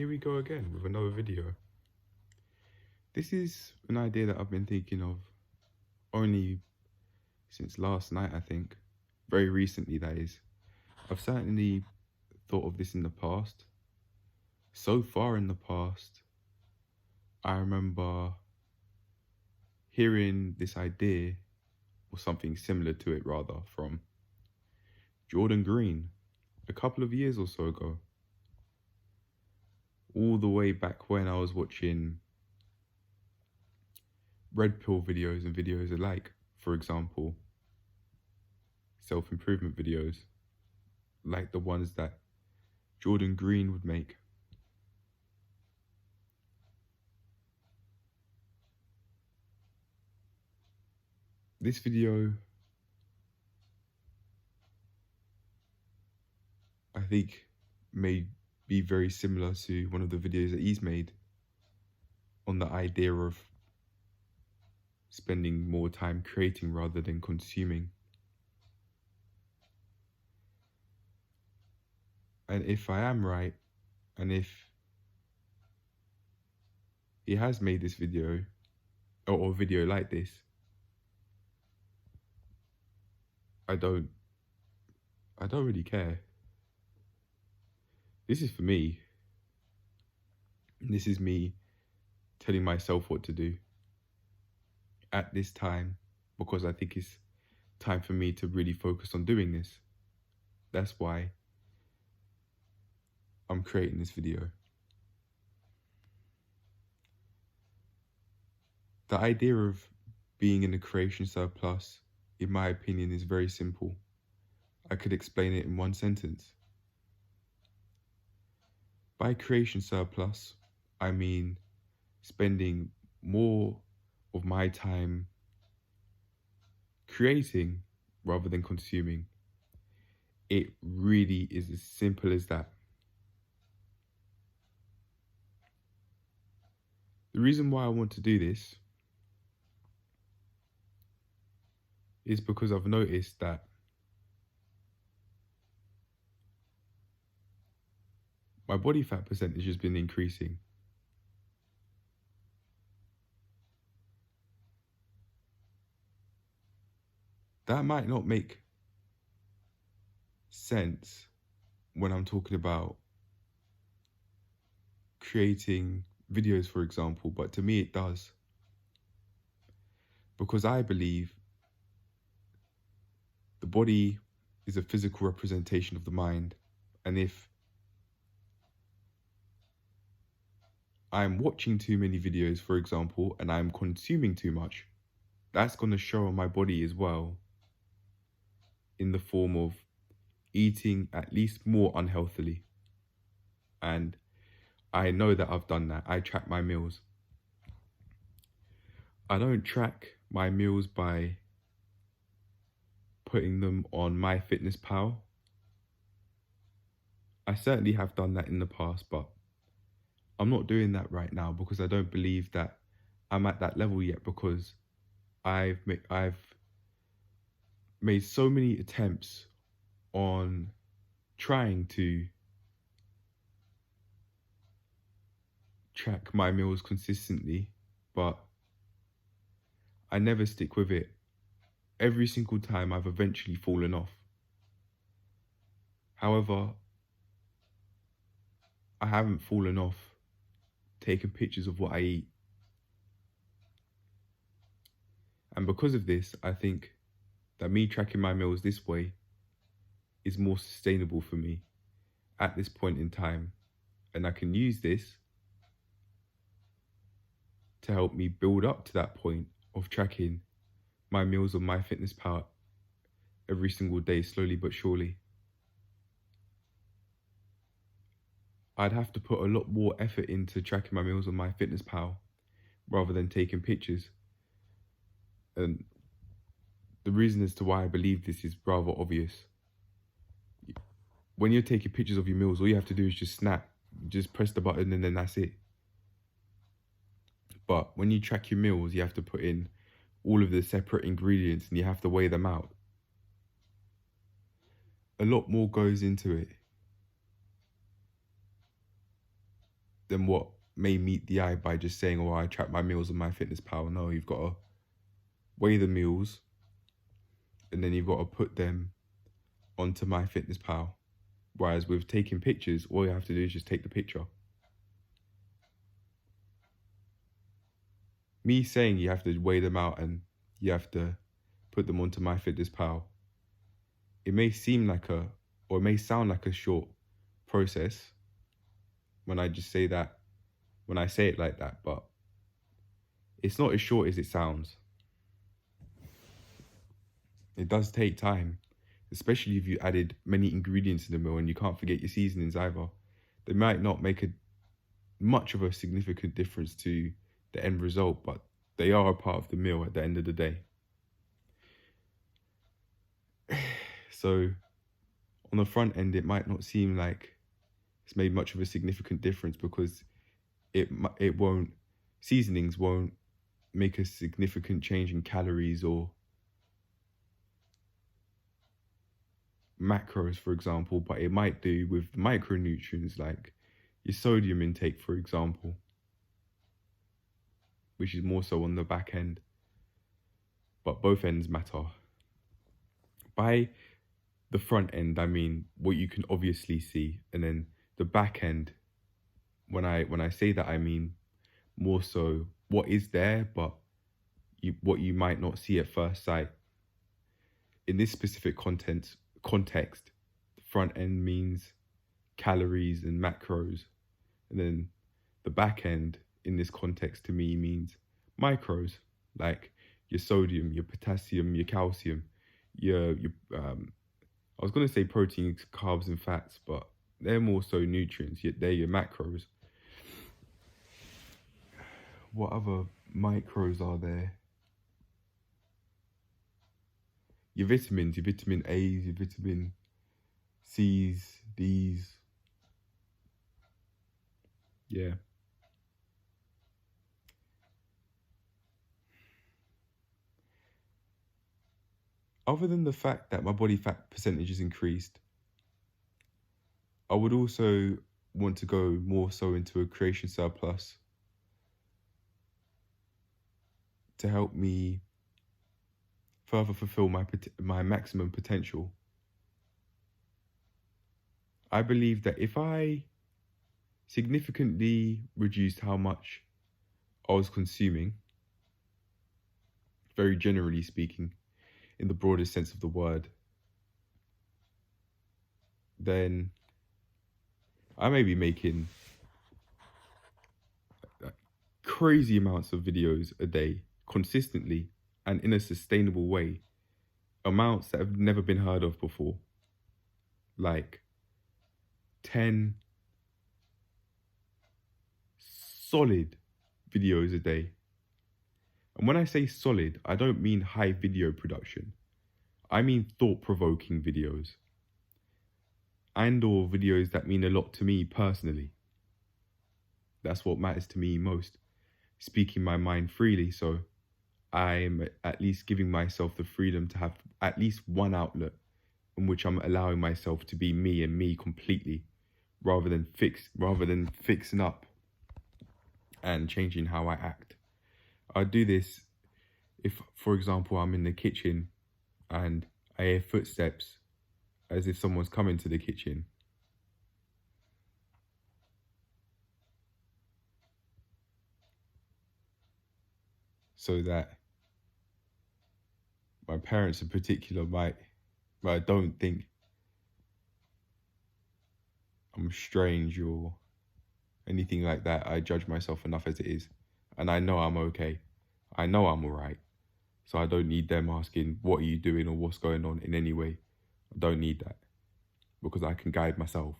here we go again with another video. This is an idea that I've been thinking of only since last night, I think. Very recently, that is. I've certainly thought of this in the past. So far in the past, I remember hearing this idea, or something similar to it rather, from Jordan Green a couple of years or so ago. All the way back when I was watching red pill videos and videos alike, for example, self-improvement videos, like the ones that Jordan Green would make. This video, I think, may be very similar to one of the videos that he's made on the idea of spending more time creating rather than consuming. And if I am right, and if he has made this video, or a video like this, I don't really care. This is for me. This is me telling myself what to do at this time, because I think it's time for me to really focus on doing this. That's why I'm creating this video. The idea of being in a creation surplus, in my opinion, is very simple. I could explain it in one sentence. By creation surplus, I mean spending more of my time creating rather than consuming. It really is as simple as that. The reason why I want to do this is because I've noticed that my body fat percentage has been increasing. That might not make sense when I'm talking about creating videos, for example, but to me it does. Because I believe the body is a physical representation of the mind, and if I'm watching too many videos, for example, and I'm consuming too much, that's going to show on my body as well, in the form of eating at least more unhealthily. And I know that I've done that. I track my meals. I don't track my meals by putting them on MyFitnessPal. I certainly have done that in the past, but I'm not doing that right now because I don't believe that I'm at that level yet, because I've made so many attempts on trying to track my meals consistently, but I never stick with it. Every single time I've eventually fallen off. However, I haven't fallen off taking pictures of what I eat. And because of this, I think that me tracking my meals this way is more sustainable for me at this point in time. And I can use this to help me build up to that point of tracking my meals on MyFitnessPal every single day, slowly but surely. I'd have to put a lot more effort into tracking my meals on MyFitnessPal rather than taking pictures. And the reason as to why I believe this is rather obvious. When you're taking pictures of your meals, all you have to do is just snap, just press the button and then that's it. But when you track your meals, you have to put in all of the separate ingredients and you have to weigh them out. A lot more goes into it. than what may meet the eye by just saying, oh, I track my meals on MyFitnessPal. No, you've got to weigh the meals, and then you've got to put them onto MyFitnessPal. Whereas with taking pictures, all you have to do is just take the picture. Me saying you have to weigh them out and you have to put them onto MyFitnessPal, it may seem like or it may sound like a short process when I just say that, when I say it like that, but it's not as short as it sounds. It does take time, especially if you added many ingredients in the meal, and you can't forget your seasonings either. They might not make much of a significant difference to the end result, but they are a part of the meal at the end of the day. So on the front end, it might not seem like it's made much of a significant difference because seasonings won't make a significant change in calories or macros, for example, but it might do with micronutrients like your sodium intake, for example, which is more so on the back end. But both ends matter. By the front end, I mean what you can obviously see, and then the back end, when I say that, I mean more so what is there, but what you might not see at first sight. In this specific context, the front end means calories and macros, and then the back end in this context to me means micros, like your sodium, your potassium, your calcium, your I was going to say proteins, carbs and fats, but they're more so nutrients. They're your macros. What other micros are there? Your vitamins, your vitamin A's, your vitamin C's, D's. Yeah. Other than the fact that my body fat percentage is increased, I would also want to go more so into a creation surplus to help me further fulfill my maximum potential. I believe that if I significantly reduced how much I was consuming, very generally speaking, in the broadest sense of the word, then I may be making crazy amounts of videos a day, consistently and in a sustainable way, amounts that have never been heard of before, like 10 solid videos a day. And when I say solid, I don't mean high video production. I mean thought-provoking videos. And/or videos that mean a lot to me personally. That's what matters to me most. Speaking my mind freely, so I'm at least giving myself the freedom to have at least one outlet in which I'm allowing myself to be me and me completely, rather than fixing up and changing how I act. I do this if, for example, I'm in the kitchen and I hear footsteps as if someone's coming to the kitchen. So that my parents in particular don't think I'm strange or anything like that. I judge myself enough as it is. And I know I'm okay. I know I'm all right. So I don't need them asking, what are you doing or what's going on in any way. I don't need that because I can guide myself.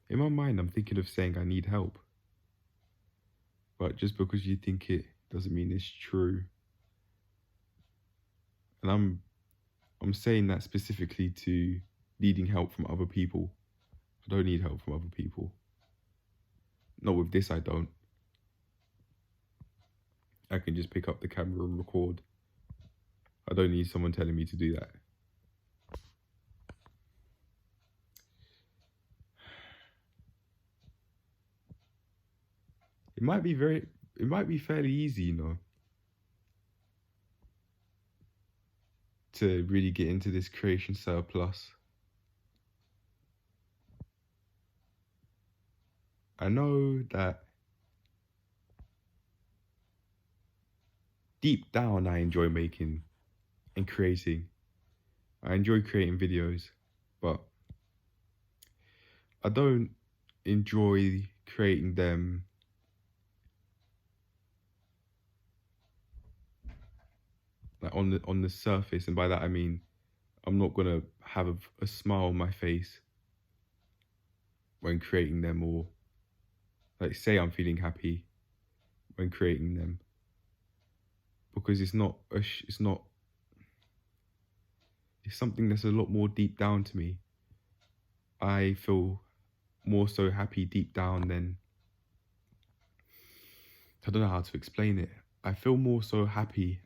In my mind, I'm thinking of saying I need help. But just because you think it doesn't mean it's true. And I'm saying that specifically to needing help from other people. I don't need help from other people. Not with this, I don't. I can just pick up the camera and record. I don't need someone telling me to do that. It might be fairly easy, you know, to really get into this creation surplus. I know that deep down I enjoy making and creating. I enjoy creating videos, but I don't enjoy creating them like on the surface, and by that I mean I'm not gonna have a smile on my face when creating them, or like say I'm feeling happy when creating them, because it's something that's a lot more deep down to me. I feel more so happy deep down than, I don't know how to explain it. I feel more so happy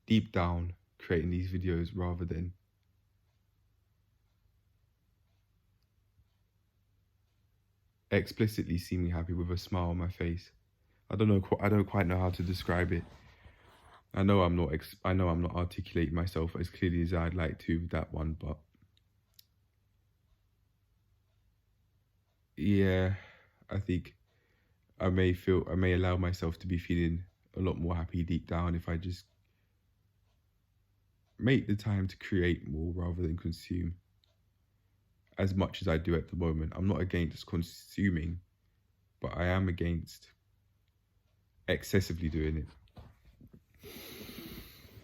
deep down creating these videos rather than explicitly seeming happy with a smile on my face. I don't quite know how to describe it. I know I'm not articulating myself as clearly as I'd like to with that one, but yeah, I think I may allow myself to be feeling a lot more happy deep down if I just make the time to create more rather than consume as much as I do at the moment. I'm not against consuming, but I am against excessively doing it.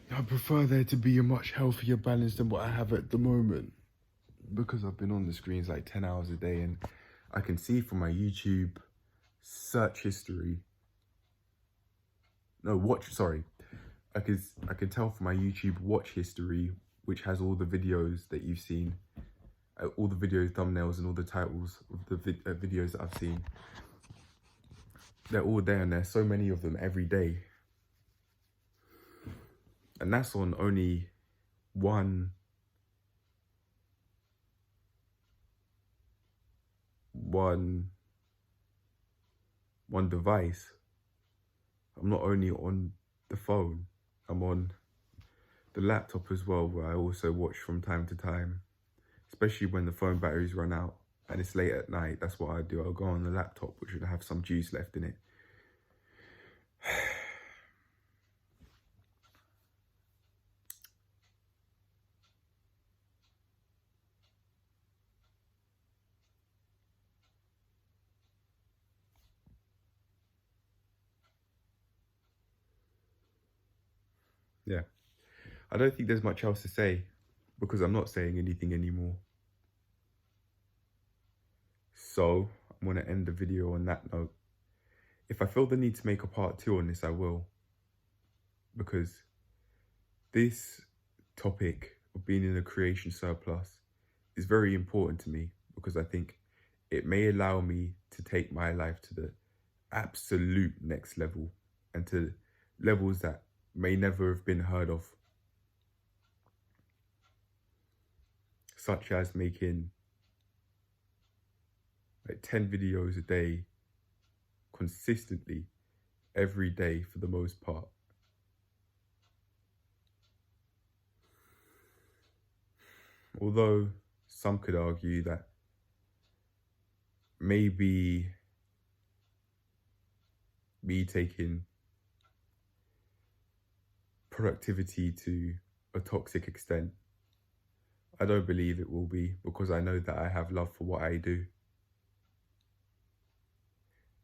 I prefer there to be a much healthier balance than what I have at the moment, because I've been on the screens like 10 hours a day, and I can see from my YouTube search history, I can tell from my YouTube watch history, which has all the videos that you've seen, all the video thumbnails and all the titles of the videos that I've seen. They're all there, and there's so many of them every day. And that's on only one device. I'm not only on the phone, I'm on the laptop as well, where I also watch from time to time, especially when the phone batteries run out and it's late at night. That's what I do. I'll go on the laptop, which should have some juice left in it. Yeah, I don't think there's much else to say, because I'm not saying anything anymore. So I'm going to end the video on that note. If I feel the need to make a part 2 on this, I will, because this topic of being in a creation surplus is very important to me, because I think it may allow me to take my life to the absolute next level, and to levels that may never have been heard of, such as making like 10 videos a day consistently every day for the most part. Although some could argue that maybe me taking productivity to a toxic extent, I don't believe it will be, because I know that I have love for what I do.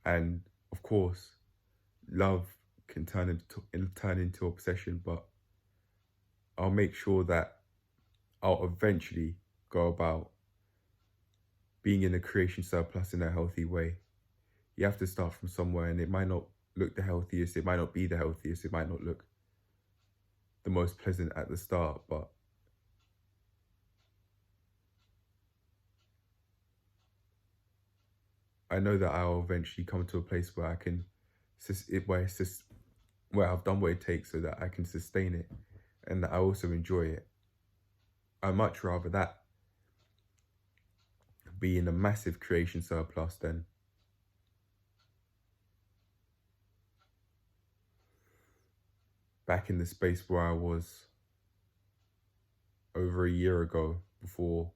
And of course, love can turn into obsession, but I'll make sure that I'll eventually go about being in a creation surplus in a healthy way. You have to start from somewhere, and it might not look the healthiest, it might not be the healthiest, it might not look the most pleasant at the start, but I know that I'll eventually come to a place where I can, where I've done what it takes so that I can sustain it and that I also enjoy it. I'd much rather that be in a massive creation surplus than back in the space where I was over a year ago before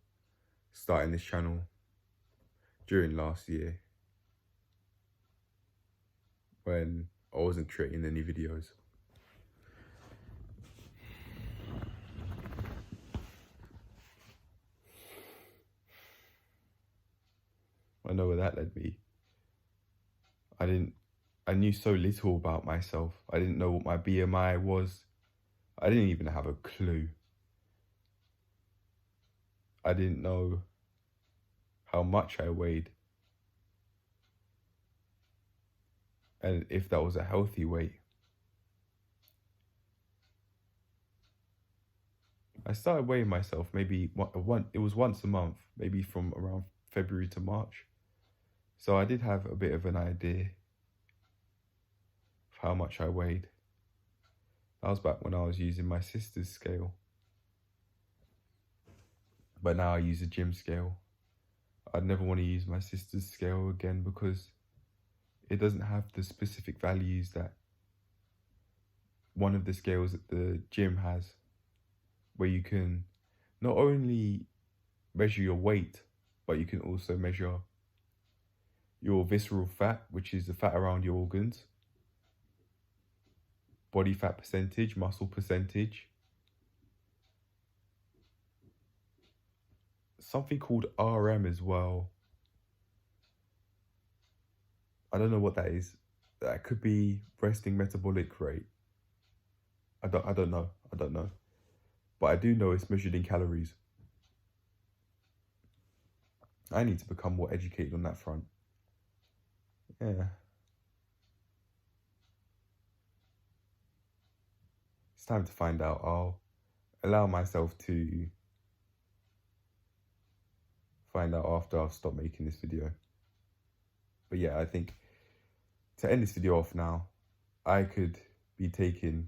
starting this channel during last year, when I wasn't creating any videos. I know where that led me. I knew so little about myself. I didn't know what my BMI was. I didn't even have a clue. I didn't know how much I weighed and if that was a healthy weight. I started weighing myself maybe it was once a month, maybe from around February to March. So I did have a bit of an idea of how much I weighed. That was back when I was using my sister's scale. But now I use a gym scale. I'd never want to use my sister's scale again because it doesn't have the specific values that one of the scales at the gym has, where you can not only measure your weight, but you can also measure your visceral fat, which is the fat around your organs, body fat percentage, muscle percentage, something called RM as well. I don't know what that is. That could be resting metabolic rate. I don't know. But I do know it's measured in calories. I need to become more educated on that front. Yeah. It's time to find out. I'll allow myself to find out after I've stopped making this video. But yeah, I think to end this video off now, I could be taking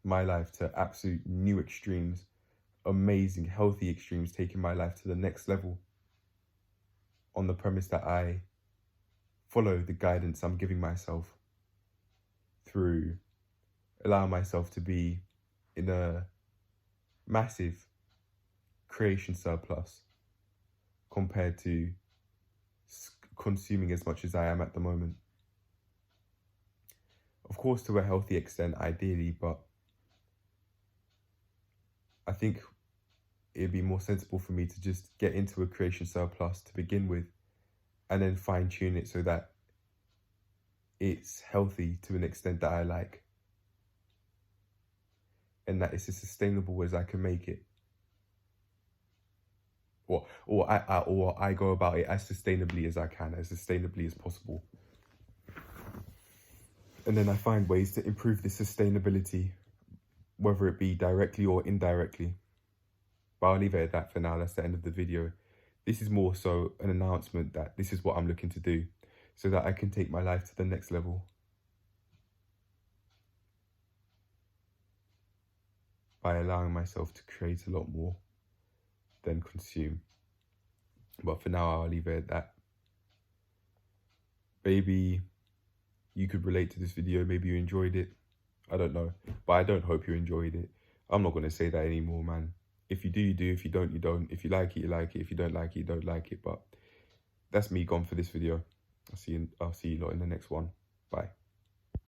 my life to absolute new extremes, amazing, healthy extremes, taking my life to the next level on the premise that I follow the guidance I'm giving myself through allowing myself to be in a massive creation surplus compared to consuming as much as I am at the moment. Of course, to a healthy extent, ideally, but I think it'd be more sensible for me to just get into a creation surplus to begin with and then fine tune it so that it's healthy to an extent that I like and that it's as sustainable as I can make it. Or I go about it as sustainably as I can, as sustainably as possible. And then I find ways to improve the sustainability, whether it be directly or indirectly. But I'll leave it at that for now. That's the end of the video. This is more so an announcement that this is what I'm looking to do so that I can take my life to the next level by allowing myself to create a lot more than consume. But for now, I'll leave it at that. Maybe you could relate to this video. Maybe you enjoyed it. I don't know. But I don't hope you enjoyed it. I'm not going to say that anymore, man. If you do, you do. If you don't, you don't. If you like it, you like it. If you don't like it, you don't like it. But that's me gone for this video. I'll see you lot in the next one. Bye.